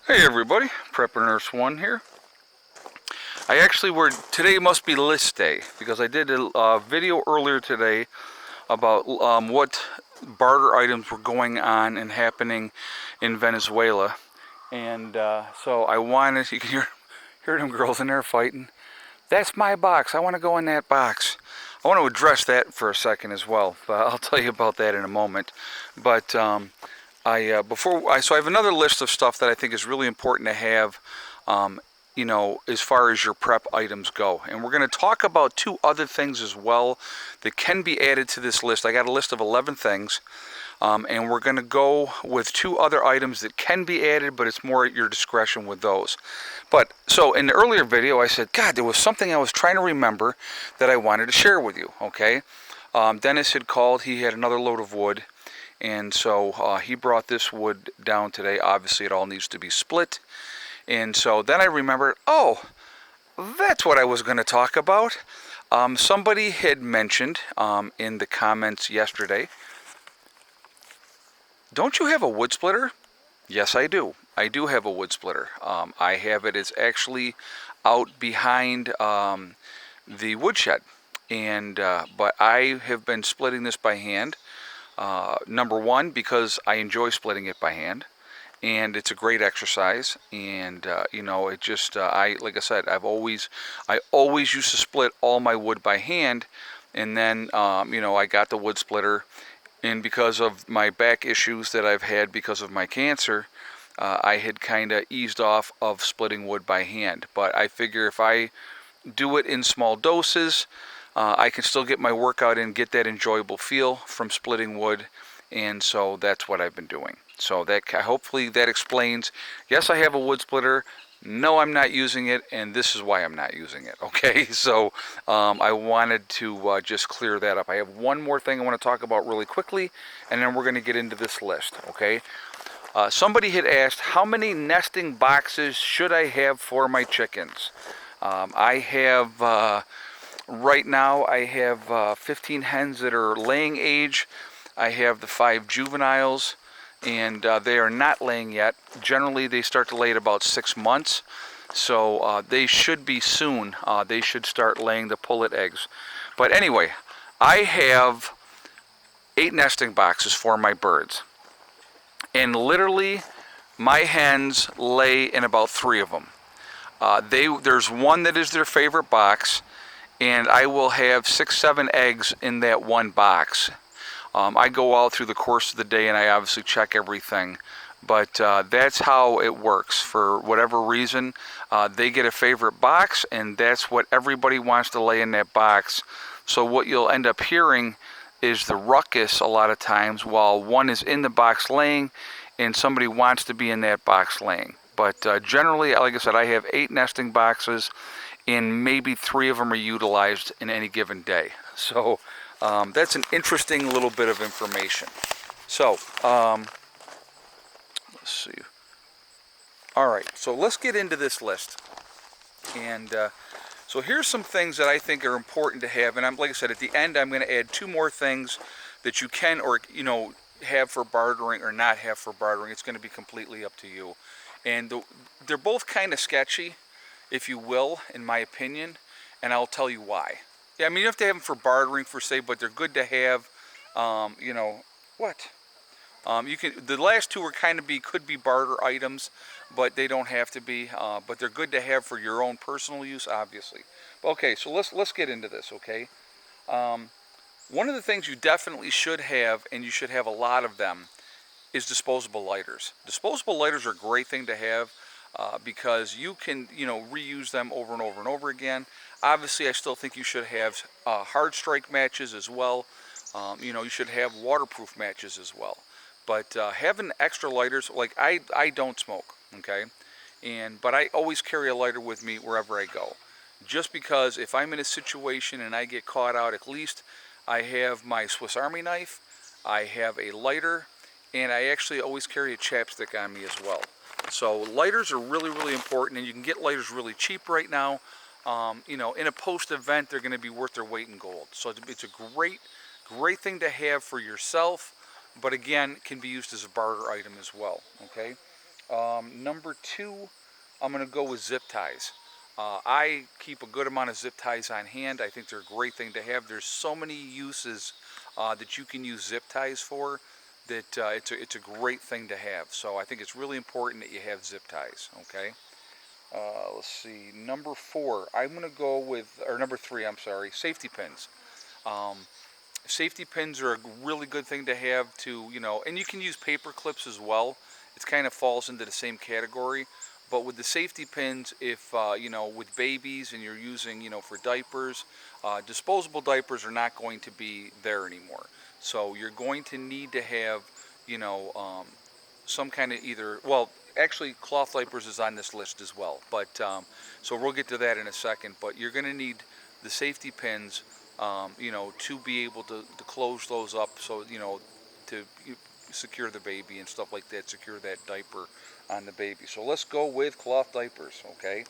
Hey everybody, Prepper Nurse 1 here. Today must be list day because I did a video earlier today about what barter items were going on and happening in Venezuela. And so I wanted, you can hear them girls in there fighting. That's my box, I want to go in that box. I want to address that for a second as well, but I'll tell you about that in a moment. But so I have another list of stuff that I think is really important to have, um, as far as your prep items go. And we're going to talk about two other things as well that can be added to this list. I got a list of 11 things, and we're going to go with two other items that can be added, but it's more at your discretion with those. But so in the earlier video, I said, God, there was something I was trying to remember that I wanted to share with you. Okay, Dennis had called. He had another load of wood. And so he brought this wood down today. Obviously, it all needs to be split. And so then I remembered, oh, that's what I was going to talk about. Somebody had mentioned in the comments yesterday, don't you have a wood splitter? Yes, I do. I do have a wood splitter. I have it. It's actually out behind the woodshed. But I have been splitting this by hand. Number one, because I enjoy splitting it by hand, and it's a great exercise. And it just like I said, I always used to split all my wood by hand, and then I got the wood splitter, and because of my back issues that I've had because of my cancer, I had kind of eased off of splitting wood by hand. But I figure if I do it in small doses, I can still get my workout in, get that enjoyable feel from splitting wood, and so that's what I've been doing. So that hopefully that explains. Yes, I have a wood splitter. No, I'm not using it, and this is why I'm not using it. Okay, so I wanted to just clear that up. I have one more thing I want to talk about really quickly, and then we're going to get into this list. Okay. Somebody had asked, how many nesting boxes should I have for my chickens? I have. Right now I have 15 hens that are laying age. I have the 5 juveniles, and they are not laying yet. Generally they start to lay at about 6 months, so they should be soon. They should start laying the pullet eggs. But anyway, I have 8 nesting boxes for my birds, and literally my hens lay in about 3 of them. There's one that is their favorite box, and I will have 6-7 eggs in that one box. I go out through the course of the day and I obviously check everything, but that's how it works. For whatever reason, they get a favorite box, and that's what everybody wants to lay in that box. So what you'll end up hearing is the ruckus a lot of times while one is in the box laying and somebody wants to be in that box laying. But generally, like I said, I have 8 nesting boxes, and maybe 3 of them are utilized in any given day. So that's an interesting little bit of information. So let's see. All right, so let's get into this list. And so here's some things that I think are important to have. And like I said, at the end, I'm going to add 2 more things that you can have for bartering or not have for bartering. It's going to be completely up to you. And they're both kind of sketchy, if you will, in my opinion, and I'll tell you why. Yeah, I mean, you have to have them for bartering, for say, but they're good to have. The last 2 could be barter items, but they don't have to be. But they're good to have for your own personal use, obviously. Okay, so let's get into this. Okay, one of the things you definitely should have, and you should have a lot of them, is disposable lighters. Disposable lighters are a great thing to have. Because you can, reuse them over and over and over again. Obviously, I still think you should have hard strike matches as well. You should have waterproof matches as well. But having extra lighters, like I don't smoke, okay, but I always carry a lighter with me wherever I go, just because if I'm in a situation and I get caught out, at least I have my Swiss Army knife, I have a lighter, and I actually always carry a chapstick on me as well. So lighters are really, really important, and you can get lighters really cheap right now. In a post-event, they're going to be worth their weight in gold. So it's a great thing to have for yourself, but again, can be used as a barter item as well. Okay. Number two, I'm going to go with zip ties. I keep a good amount of zip ties on hand. I think they're a great thing to have. There's so many uses that you can use zip ties for that it's a great thing to have. So I think it's really important that you have zip ties. Okay. Let's see. Number four, I'm going to go with, or number three, I'm sorry, safety pins. Um, Safety pins are a really good thing to have to, and you can use paper clips as well. It kind of falls into the same category. But with the safety pins, if, with babies and you're using, for diapers, disposable diapers are not going to be there anymore. So you're going to need to have, you know, um, some kind of either, well, actually cloth diapers is on this list as well. But, so we'll get to that in a second. But you're going to need the safety pins to be able to close those up so, to secure the baby and stuff like that, secure that diaper on the baby. So let's go with cloth diapers, okay?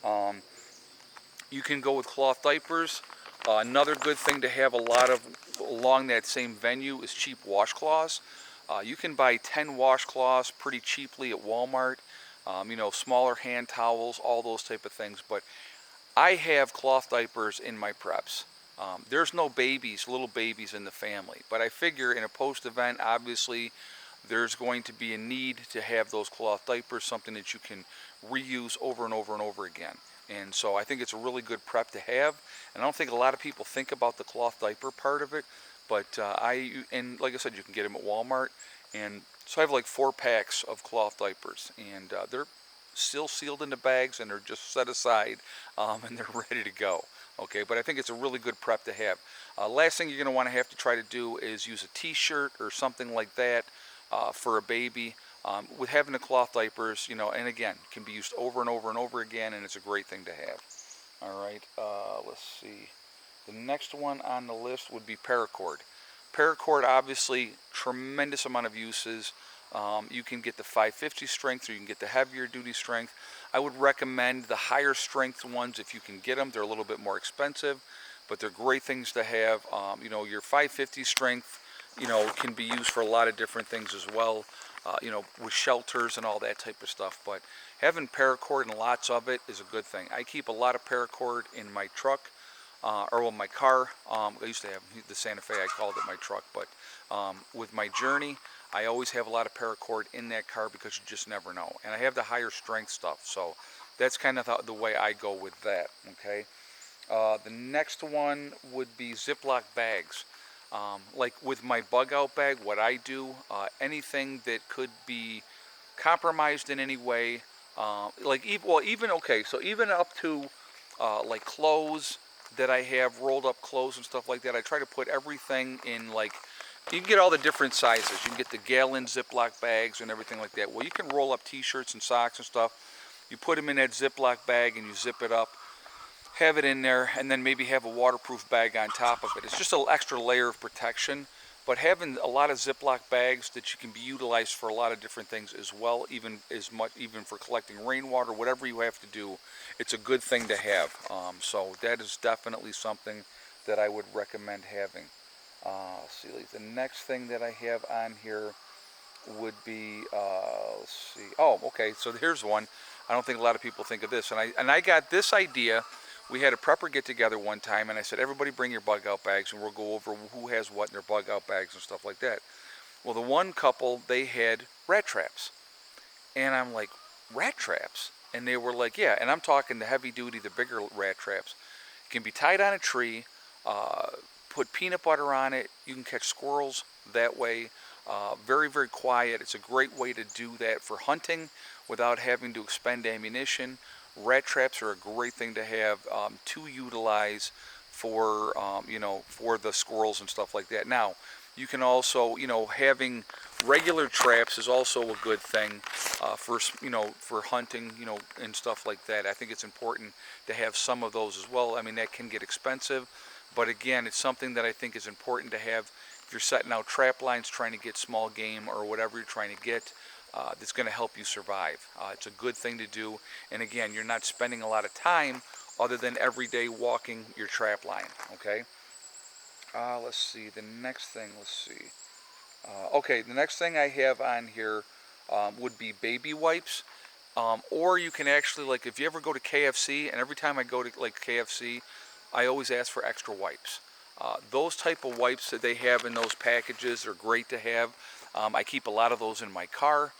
Um, you can go with cloth diapers. Another good thing to have a lot of along that same venue is cheap washcloths. You can buy 10 washcloths pretty cheaply at Walmart. Smaller hand towels, all those type of things. But I have cloth diapers in my preps. There's no babies, little babies in the family, but I figure in a post-event, obviously, there's going to be a need to have those cloth diapers, something that you can reuse over and over and over again. And so I think it's a really good prep to have. And I don't think a lot of people think about the cloth diaper part of it, but and like I said, you can get them at Walmart. And so I have like 4 packs of cloth diapers, and they're still sealed into bags and they're just set aside and they're ready to go. Okay, but I think it's a really good prep to have. Last thing you're going to want to have to try to do is use a t-shirt or something like that for a baby. With having the cloth diapers, and again, can be used over and over and over again, and it's a great thing to have. All right, let's see. The next one on the list would be paracord. Paracord, obviously, tremendous amount of uses. You can get the 550 strength or you can get the heavier duty strength. I would recommend the higher strength ones if you can get them. They're a little bit more expensive, but they're great things to have. Your 550 strength, can be used for a lot of different things as well, with shelters and all that type of stuff. But having paracord and lots of it is a good thing. I keep a lot of paracord in my truck. My car. I used to have the Santa Fe, I called it my truck, but with my Journey, I always have a lot of paracord in that car because you just never know. And I have the higher strength stuff, so that's kind of the way I go with that, okay? The next one would be Ziploc bags. Like with my bug out bag, what I do, anything that could be compromised in any way, even up to like clothes that I have, rolled up clothes and stuff like that. I try to put everything in, like, you can get all the different sizes. You can get the gallon Ziploc bags and everything like that. Well, you can roll up t-shirts and socks and stuff. You put them in that Ziploc bag and you zip it up, have it in there, and then maybe have a waterproof bag on top of it. It's just an extra layer of protection. But having a lot of Ziploc bags that you can be utilized for a lot of different things as well, even for collecting rainwater, whatever you have to do, it's a good thing to have. So that is definitely something that I would recommend having. Let's see, the next thing that I have on here would be, let's see. Oh, okay. So here's one. I don't think a lot of people think of this, and I got this idea. We had a prepper get together one time, and I said, everybody bring your bug out bags, and we'll go over who has what in their bug out bags and stuff like that. Well, the one couple, they had rat traps, and I'm like, rat traps? And they were like, yeah. And I'm talking the heavy duty, the bigger rat traps. It can be tied on a tree. Put peanut butter on it. You can catch squirrels that way. Very, very quiet. It's a great way to do that for hunting without having to expend ammunition. Rat traps are a great thing to have to utilize for, for the squirrels and stuff like that. Now, you can also, having regular traps is also a good thing for hunting, and stuff like that. I think it's important to have some of those as well. I mean, that can get expensive, but again, it's something that I think is important to have if you're setting out trap lines, trying to get small game or whatever you're trying to get. That's going to help you survive. It's a good thing to do, and again, you're not spending a lot of time other than every day walking your trap line. Okay. Let's see. The next thing. Let's see. Okay, the next thing I have on here would be baby wipes. Or you can actually, like, if you ever go to KFC, and every time I go to like KFC, I always ask for extra wipes. Those type of wipes that they have in those packages are great to have. I keep a lot of those in my car.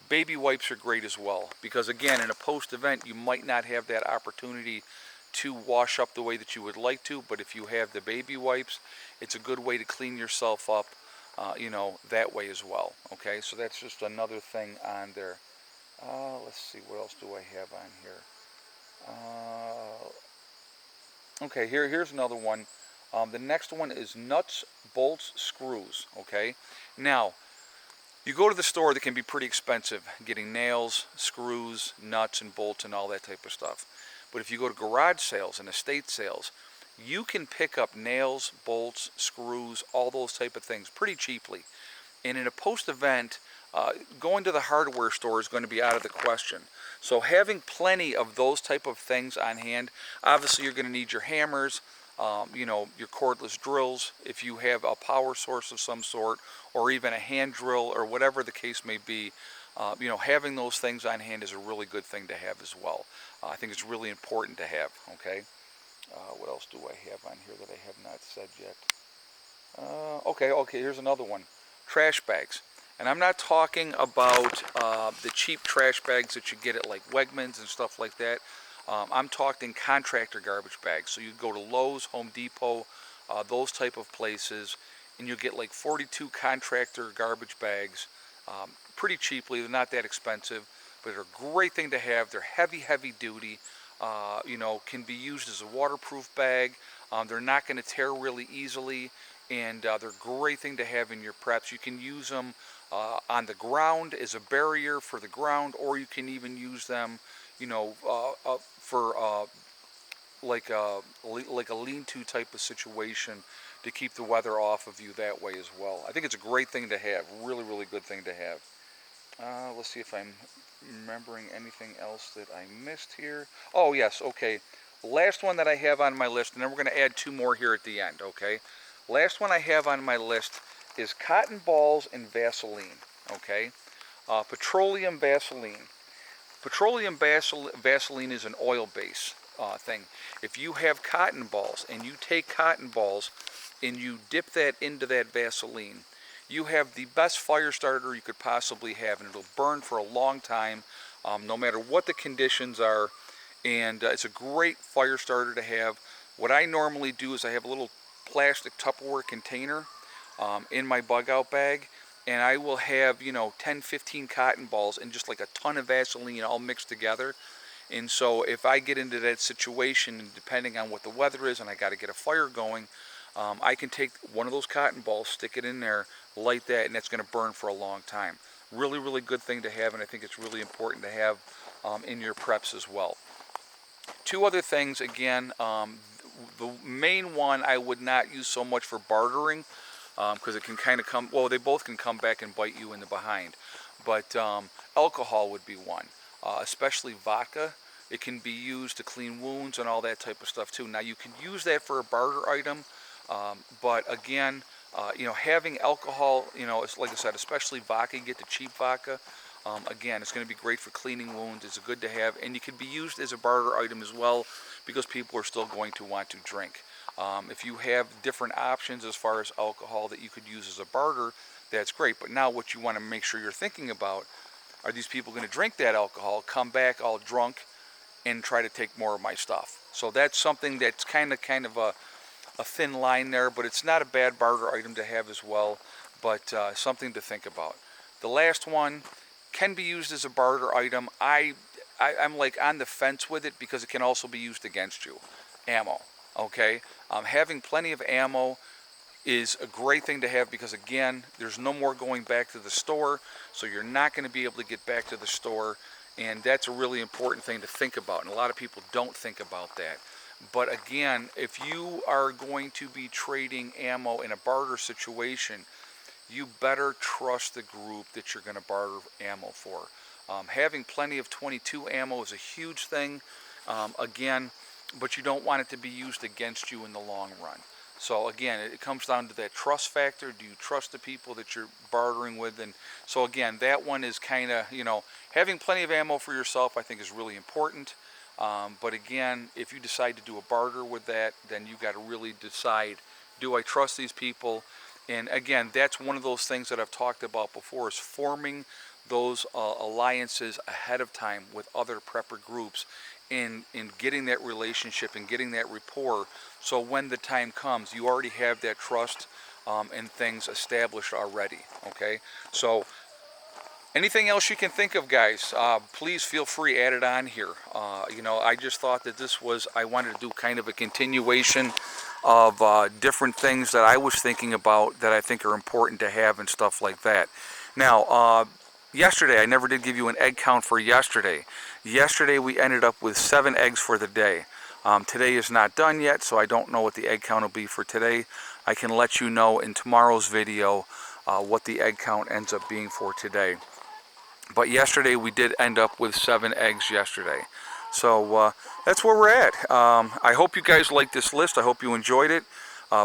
Baby wipes are great as well, because again, in a post-event, you might not have that opportunity to wash up the way that you would like to, but if you have the baby wipes, it's a good way to clean yourself up, that way as well. Okay, so that's just another thing on there. Let's see, what else do I have on here? Okay, here's another one. The next one is nuts, bolts, screws. Okay, now you go to the store, that can be pretty expensive, getting nails, screws, nuts, and bolts, and all that type of stuff. But if you go to garage sales and estate sales, you can pick up nails, bolts, screws, all those type of things pretty cheaply. And in a post-event, going to the hardware store is going to be out of the question. So having plenty of those type of things on hand, obviously you're going to need your hammers, your cordless drills, if you have a power source of some sort, or even a hand drill, or whatever the case may be. Having those things on hand is a really good thing to have as well. I think it's really important to have. Okay. What else do I have on here that I have not said yet? Okay, here's another one. Trash bags. And I'm not talking about the cheap trash bags that you get at like Wegmans and stuff like that. I'm talking contractor garbage bags. So you go to Lowe's, Home Depot, those type of places, and you'll get like 42 contractor garbage bags pretty cheaply. They're not that expensive, but they're a great thing to have. They're heavy duty. Can be used as a waterproof bag. They're not going to tear really easily, and they're a great thing to have in your preps. You can use them on the ground as a barrier for the ground, or you can even use them, for like a lean-to type of situation to keep the weather off of you that way as well. I think it's a great thing to have. Really good thing to have. Let's see if I'm remembering anything else that I missed here. Oh, yes, okay. Last one that I have on my list, and then we're going to add two more here at the end, okay? Last one I have on my list is cotton balls and Vaseline, okay? Petroleum Vaseline. Petroleum Vaseline is an oil base thing. If you have cotton balls and you take cotton balls and you dip that into that Vaseline, you have the best fire starter you could possibly have, and it'll burn for a long time, no matter what the conditions are. And it's a great fire starter to have. What I normally do is I have a little plastic Tupperware container in my bug out bag, and I will have 10-15 cotton balls and just like a ton of Vaseline all mixed together. And so if I get into that situation, depending on what the weather is and I got to get a fire going, I can take one of those cotton balls, stick it in there, light that, and that's going to burn for a long time. Really good thing to have, and I think it's really important to have in your preps as well. Two other things, again, the main one I would not use so much for bartering, because it can kind of come, well, they both can come back and bite you in the behind. But alcohol would be one, especially vodka. It can be used to clean wounds and all that type of stuff too. Now you can use that for a barter item, but again, having alcohol, it's like I said, especially vodka, you get the cheap vodka. Again, it's going to be great for cleaning wounds. It's good to have, and it can be used as a barter item as well, because people are still going to want to drink. If you have different options as far as alcohol that you could use as a barter, that's great. But now what you want to make sure you're thinking about, are these people going to drink that alcohol, come back all drunk, and try to take more of my stuff? So that's something that's kind of a thin line there, but it's not a bad barter item to have as well, but something to think about. The last one can be used as a barter item. I'm like on the fence with it, because it can also be used against you. Ammo, okay? Having plenty of ammo is a great thing to have, because again, there's no more going back to the store, so you're not going to be able to get back to the store, and that's a really important thing to think about, and a lot of people don't think about that. But again, if you are going to be trading ammo in a barter situation, you better trust the group that you're going to barter ammo for. Having plenty of 22 ammo is a huge thing, again, but you don't want it to be used against you in the long run. So again, it comes down to that trust factor. Do you trust the people that you're bartering with? And so again, that one is kind of, having plenty of ammo for yourself, I think, is really important. But again, if you decide to do a barter with that, then you got to really decide, do I trust these people? And again, that's one of those things that I've talked about before, is forming those alliances ahead of time with other prepper groups, in getting that relationship and getting that rapport, so when the time comes, you already have that trust and things established already. Okay, so anything else you can think of, guys, please feel free, add it on here. I just thought that I wanted to do kind of a continuation of different things that I was thinking about that I think are important to have and stuff like that. Now, yesterday, I never did give you an egg count for yesterday. Yesterday, we ended up with 7 eggs for the day. Today is not done yet, so I don't know what the egg count will be for today. I can let you know in tomorrow's video what the egg count ends up being for today. But yesterday we did end up with 7 eggs yesterday. So that's where we're at. I hope you guys liked this list. I hope you enjoyed it.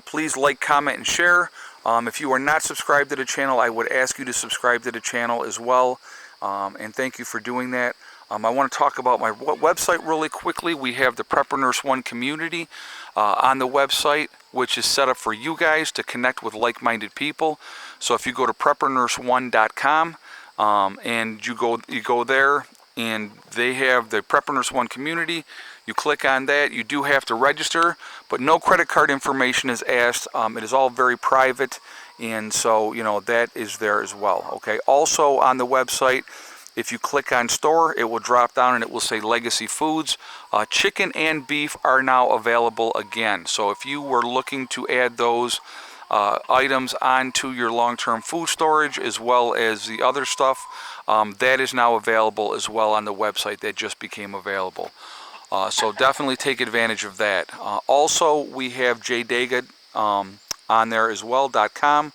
Please like, comment, and share. If you are not subscribed to the channel, I would ask you to subscribe to the channel as well. And thank you for doing that. I want to talk about my website really quickly. We have the Prepper Nurse 1 community on the website, which is set up for you guys to connect with like-minded people. So if you go to preppernurse1.com, and you go there, and they have the Prepper Nurse 1 community. You click on that. You do have to register, but no credit card information is asked. It is all very private, and so that is there as well. Okay. Also on the website, if you click on store, it will drop down and it will say Legacy Foods. Chicken and beef are now available again. So if you were looking to add those items onto your long-term food storage, as well as the other stuff, that is now available as well on the website. That just became available. So definitely take advantage of that. Also, we have JDaga on there as well, .com.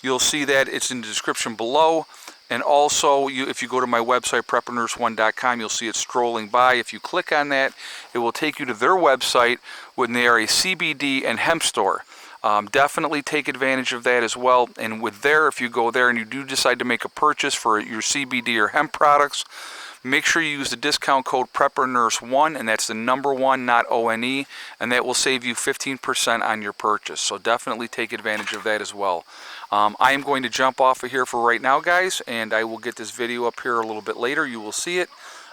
You'll see that it's in the description below. And also, if you go to my website, preppernurse1.com, you'll see it scrolling by. If you click on that, it will take you to their website when they are a CBD and hemp store. Definitely take advantage of that as well. And if you go there and you do decide to make a purchase for your CBD or hemp products, make sure you use the discount code PrepperNurse1, and that's the number 1, not ONE, and that will save you 15% on your purchase. So definitely take advantage of that as well. I am going to jump off of here for right now, guys, and I will get this video up here a little bit later. You will see it.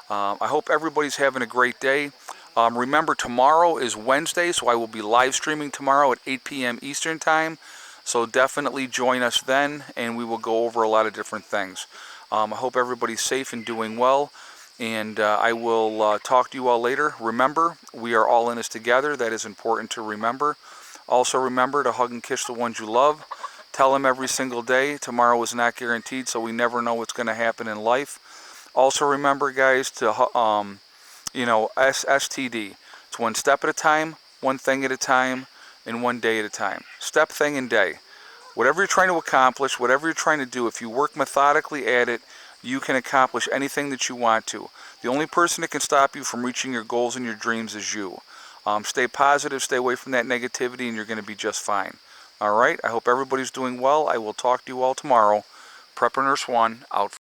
I hope everybody's having a great day. Remember, tomorrow is Wednesday, so I will be live streaming tomorrow at 8 p.m. Eastern Time. So definitely join us then, and we will go over a lot of different things. I hope everybody's safe and doing well, and I will talk to you all later. Remember, we are all in this together. That is important to remember. Also remember to hug and kiss the ones you love. Tell them every single day. Tomorrow is not guaranteed, so we never know what's going to happen in life. Also remember, guys, to S.H.T.F. It's one step at a time, one thing at a time, and one day at a time. Step, thing, and day. Whatever you're trying to accomplish, whatever you're trying to do, if you work methodically at it, you can accomplish anything that you want to. The only person that can stop you from reaching your goals and your dreams is you. Stay positive, stay away from that negativity, and you're going to be just fine. All right? I hope everybody's doing well. I will talk to you all tomorrow. Prepper Nurse 1, out.